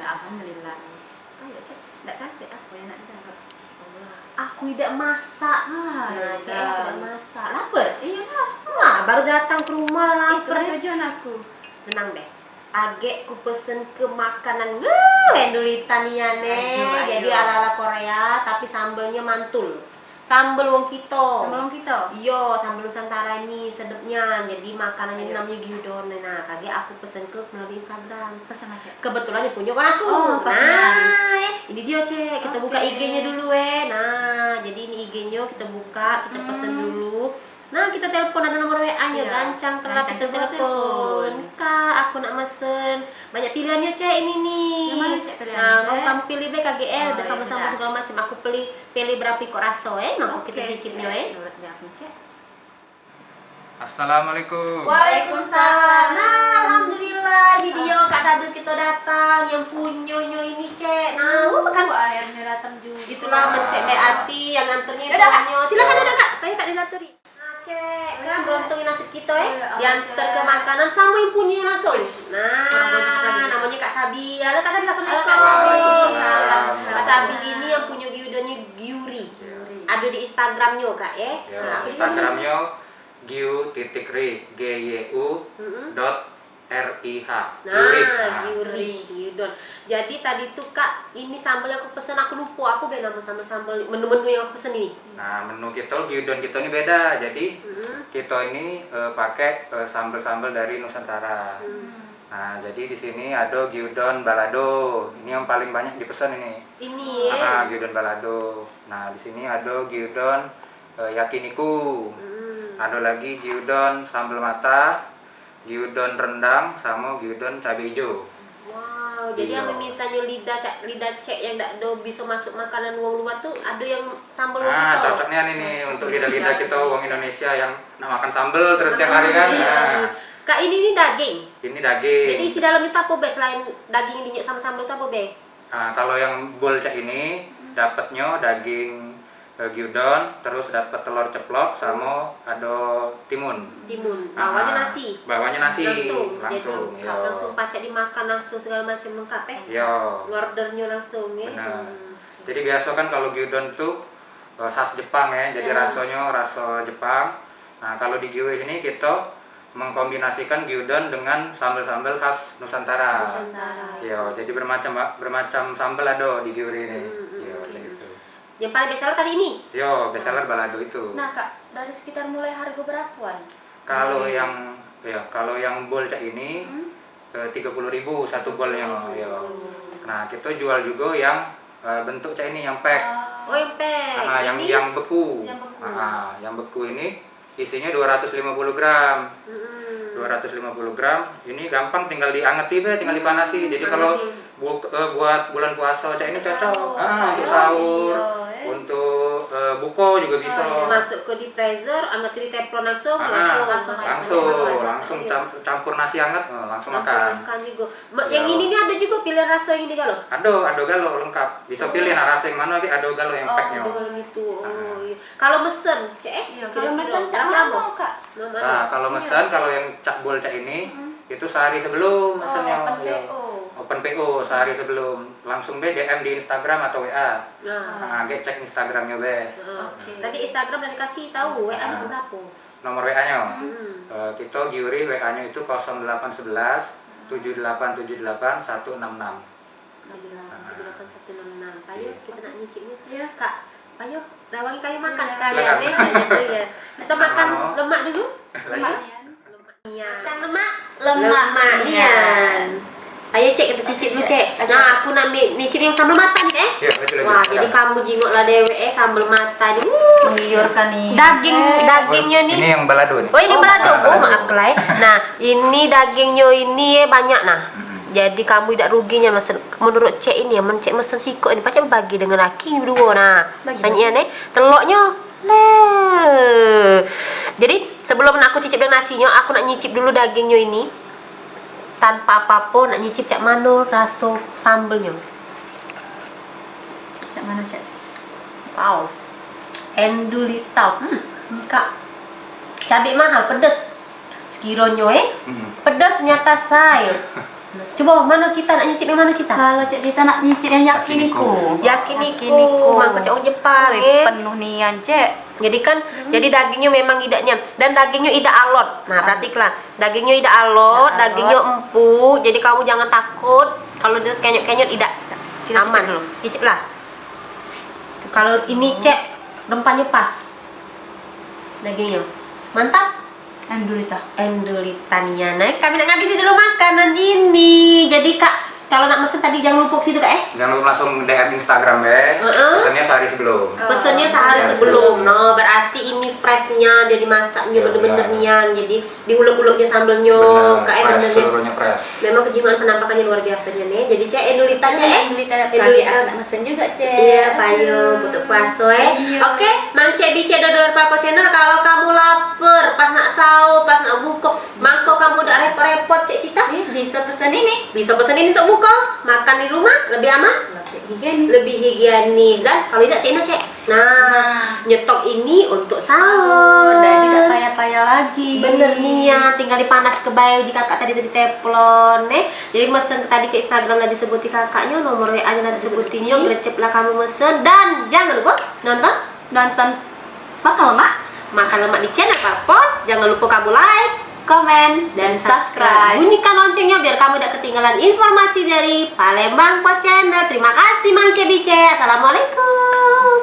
Alhamdulillah. Ayo cek, tidak kaget aku yang nak dapat. Aku tidak masak. Ya, Cek, aku tidak masak. Lapar? Iya lah. Wah, baru datang ke rumah Itu lapar. tujuan aku. Senang deh. Agek ku pesen ke makanan endulitan ya Ayo. Jadi ala-ala Korea tapi sambelnya mantul. Sambel wong kita. Tolong kita. Iya, sambal Nusantara ini sedapnya. Jadi makanannya ini Ayo. namanya gyudon. Nah, kage aku pesen ke melalui Instagram. Pesan aja. Kebetulan yang punya kan aku. Oh, pas nah, ini dia cek. Kita buka Oke. IG-nya dulu Nah, jadi ini IG-nya kita buka, kita pesen dulu. Nah, kita telepon, ada nomor WA-nya. Iya. Gancang telah Gancang kita kita telepon. telepon. Kak, aku nak mesen. Banyak pilihannya cek ini nih. Yang mana, Cek, pilihannya, Nah, Cek? kalau kamu pilih deh KGL, Oh, udah iya, sama-sama sudah. segala macam. Aku pilih berapa kok rasa Mangkok kita cicipnya Dulu dia aku cek. Assalamualaikum. Waalaikumsalam. Nah, alhamdulillah di dia Kak Sadu kita datang yang punyonyo ini cek. Nah, Kan akhirnya datang juga. itulah mencek Beati yang nganternya Udah, Kak. punya. Silakan udah Kak. Ayo Kak dilaturi. Nah, cek kan beruntungin nasib kita diantar ke makanan sama yang punya langsung. Nah, namanya Kak Sabi. Halo Kak Sabi, Halo, Kak Kak Sabi. Waalaikumsalam. Waalaikumsalam. Kak Sabi ini yang punya gyudonnya Gyuri. Ada di Instagramnya Kak Ya, Nah, Instagramnya giu.ri GYU.RIH. Nah, Gyudon. Jadi tadi tuh Kak, ini sambal yang aku pesen aku lupa, aku beda nama sama sambal menu-menu yang aku pesen ini. Nah, menu kita gyudon kita ini beda. Jadi kita ini pakai sambal-sambal dari Nusantara. Nah, jadi di sini ada gyudon balado. Ini yang paling banyak dipesan ini. Ini Gyudon balado. Nah, di sini ada gyudon yakiniku. Ada lagi gyudon sambal mata, gyudon rendang, sama gyudon cabai hijau. Wow, jadi Iya. yang misalnya lidah cek yang tidak do bisa masuk makanan wong luar tuh ada yang sambal wong Nah, kita. cocoknya ini untuk lidah-lidah kita wong Indonesia yang nak makan sambal terus tiap hari kan. Iya. Nah, Kak ini daging. ini daging. Jadi isi dalam itu apa be selain daging yang dinyek sama sambal itu apa be? Nah, kalau yang bolcak ini dapatnya daging gyudon, terus dapat telur ceplok sama ada timun. Timun. Bawahnya nasi. Bawahnya nasi. Langsung. Jadi Langsung. lengkap, langsung pacak dimakan langsung segala macam lengkap Yo. Ordernya langsung Benar. Jadi biasa kan kalau gyudon tuh khas Jepang ya, jadi rasanya rasa Jepang. Nah, kalau di gyudon ini kita mengkombinasikan gyudon dengan sambal-sambal khas Nusantara. Nusantara. Yo, jadi bermacam sambal ada di gyudon ini. Yo, kayak gitu. Yang paling bestseller tadi ini. Yo, bestseller balado itu. Nah Kak, dari sekitar mulai harga berapaan? Kalau yang bolcak ini 30.000 satu bolnya. Yo. Nah, kita jual juga yang bentuk cak ini yang pack. Oh, yang pack. Ini yang beku. Yang beku. Yang beku ini isinya 250 gram. 250 gram. Ini gampang tinggal diangeti be, tinggal dipanasi. Jadi kalau buat bulan puasa cak ini cocok. Untuk sahur, untuk buko juga bisa. masuk ke di freezer, anget di teflon langsung, langsung campur nasi hangat, langsung makan. makan juga. Yang ini nih ada juga pilihan rasa yang di galo. Ada galo lengkap. Bisa pilih rasa yang mana, ada galo yang packnya. Ada galo gitu. Oh iya. Kalau mesen, Iya, kalau mesen Cak berapa? mau Kak? Nah, kalau mesen, kalau yang cak bol cak ini itu sehari sebelum mesennya. open Ya. PO. Open PO sehari sebelum. Langsung be DM di Instagram atau WA. Nah, Nah, cek Instagramnya be. Oke. tadi Instagram udah dikasih tahu WA-nya berapa? Nomor WA-nya. Hmm. Kita Gyuri WA-nya itu 0811 7878 166. 7816. Ayo kita nak nyicipnya. Iya. Kak, ayo rewangi kayu makan Iya. sekalian deh. Gitu ya. Kita makan Sama. lemak dulu. Lemak. Makan lemak. Lemak. Nian. Ayo cek kita cicip dulu cek. Nah aku nak nyicip yang sambal mata nih Ya, betul. Wah jadi kamu jingok lah dewe sambal mata nih. Menggiurkan nih. Dagingnya nih. Ini yang balado nih. Oh ini balado. Oh balado. maaf Klay. Nah ini dagingnya ini banyak nah. Jadi kamu tidak ruginya mesen. Menurut cek ini ya mencek mesen siko ini pacak bagi dengan laki berdua nah. Bagi. Banyak nih teloknya. Jadi sebelum aku cicip dengan nasinya, aku nak nyicip dulu dagingnya ini. Tanpa apa-apa nak nyicip cak mana rasa sambelnya. Cak mana Cak? Wow. Endulitau. Kak. Cabai mahal pedas. Sekiranya pedas ternyata saya. Coba mana Cita nak nyicip yang mana Cita? Kalau Cek Cita nak nyicip yang yakiniku. Yakiniku, mangko Cek orang Jepang Penuh nian Cek. Jadi kan, jadi dagingnya memang idaknya dan dagingnya idak alot. Nah, perhatikanlah, dagingnya idak alot, dagingnya empuk. Jadi kamu jangan takut kalau dia kenyot-kenyot idak. Kita Aman cicip dulu. Cicip lah. Kalau ini Cek, rempahnya pas. Dagingnya mantap. Endulita Niana. Kami nak ngabisin dulu makanan ini. Jadi Kak, kalau nak mesen tadi jangan lupa ke situ Kak Jangan lupa langsung DM Instagram ya. Pesannya sehari sebelum. Pesennya sehari sebelum. No, berarti ini freshnya, dia dimasaknya Ya, bener-bener benar. nian. Jadi diulek-uleknya sambalnya, Kak Fresh, bener-bener. seluruhnya fresh. Memang kejujuran penampakannya luar biasa nih. Jadi Cek Endulita Cek. Endulita Endulita. nak mesen juga Cek. Iya, payo butuh puasa Iya. Oke, Mang Cek Bice Dodol Papa Channel, kalau kamu lapar, pas nak sahur, pas nak buka, mangko kamu udah repot-repot Cek Cita. Bisa pesen ini. Bisa pesan ini untuk buka, makan di rumah lebih aman, Lebih higienis. lebih higienis. Dan kalau tidak Cek Ina Cek. Nah, nyetok ini untuk sahur. Dan tidak payah-payah lagi. Bener nih ya, tinggal dipanas ke bayo jika kakak tadi teflon Jadi mesen tadi ke Instagram lah disebutin kakaknya, nomor WA nya lah disebutinnya, grecep lah kamu mesen. Dan jangan lupa Nonton bakal lemak, makan lemak di channel Parpos. Jangan lupa kamu like, komen, dan subscribe. Bunyikan loncengnya biar kamu tidak ketinggalan informasi dari Palembang Pos Channel. Terima kasih Mang Cebice. Assalamualaikum.